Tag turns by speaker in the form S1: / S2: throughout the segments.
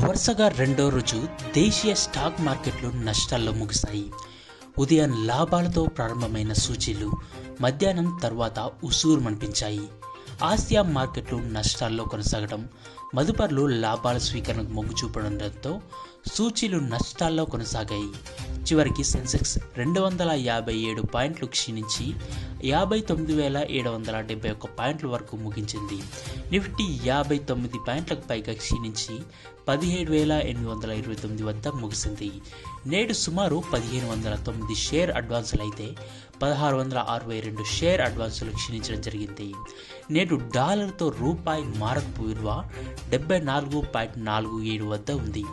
S1: వరుసగా రెండో రోజు దేశీయ స్టాక్ మార్కెట్లు నష్టాల్లో ముగిశాయి. ఉదయం లాభాలతో ప్రారంభమైన సూచీలు మధ్యాహ్నం తర్వాత ఉసూరుమనిపించాయి. ఆసియా మార్కెట్లు నష్టాల్లో కొనసాగడం, మదుపర్లు లాభాల స్వీకరణకు మొగ్గు చూపడంతో సూచీలు నష్టాల్లో కొనసాగాయి. చివరికి సెన్సెక్స్ 257 పాయింట్లు క్షీణించి 59,771 పాయింట్ల వరకు ముగించింది. నిఫ్టీ 59 పాయింట్లకు పైగా క్షీణించి 17,829 వద్ద ముగిసింది. నేడు సుమారు 1,509 షేర్ అడ్వాన్సులైతే 1,662 షేర్ అడ్వాన్సులు క్షీణించడం జరిగింది. నేడు డాలర్తో రూపాయి మార్పు విలువ 74.47 వద్ద ఉంది.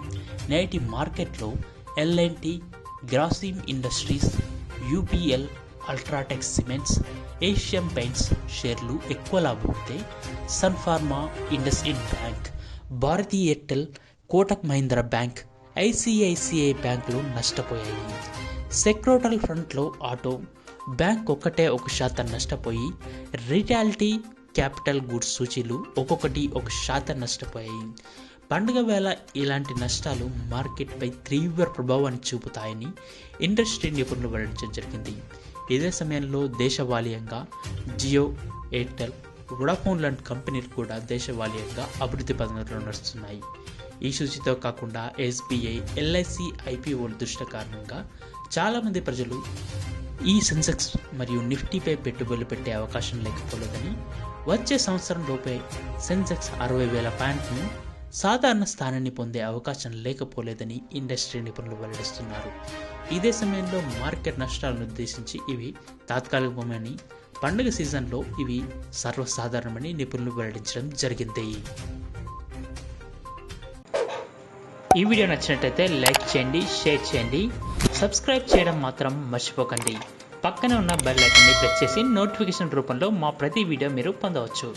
S1: నేటి మార్కెట్లో L&T, Grasim industries, UPL, UltraTech cements, Asian paints షేర్లు ఎక్కువ లాభపడితే Sun Pharma, IndusInd bank, Bharti Airtel, Kotak Mahindra bank, ICICI బ్యాంకులు నష్టపోయాయి. సెక్టోరల్ ఫ్రంట్లో ఆటో, బ్యాంక్ ఒక్కటే 1% నష్టపోయి రిటాలిటీ, క్యాపిటల్ గూడ్స్ సూచీలు ఒక్కొక్కటి 1% నష్టపోయాయి. పండుగ వేళ ఇలాంటి నష్టాలు మార్కెట్పై తీవ్ర ప్రభావాన్ని చూపుతాయని ఇండస్ట్రీ నిపుణులు వెల్లడించడం జరిగింది. ఇదే సమయంలో దేశవాళీయంగా జియో, ఎయిర్టెల్, వొడాఫోన్ లాంటి కంపెనీలు కూడా దేశవాళీయంగా అభివృద్ధి పథంలో నడుస్తున్నాయి. ఈ సూచీతో కాకుండా SBI, LIC IPOల దృష్టి కారణంగా చాలామంది ప్రజలు ఈ సెన్సెక్స్ మరియు నిఫ్టీపై పెట్టుబడులు పెట్టే అవకాశం లేకపోలేదని, వచ్చే సంవత్సరం లోపే సెన్సెక్స్ 60,000 పాయింట్ను సాధారణ స్థానాన్ని పొందే అవకాశం లేకపోలేదని ఇండస్ట్రీ నిపుణులు వెల్లడిస్తున్నారు. ఇదే సమయంలో మార్కెట్ నష్టాలను ఉద్దేశించి ఇవి తాత్కాలికమని, పండుగ సీజన్లో ఇవి సర్వసాధారణమని నిపుణులు వెల్లడించడం జరిగింది. ఈ వీడియో నచ్చినట్లయితే లైక్ చేయండి, షేర్ చేయండి, సబ్స్క్రైబ్ చేయడం మాత్రం మర్చిపోకండి. పక్కనే ఉన్న బెల్ ఐకాన్ని ప్రెస్ చేసి నోటిఫికేషన్ రూపంలో మా ప్రతి వీడియో మీరు పొందవచ్చు.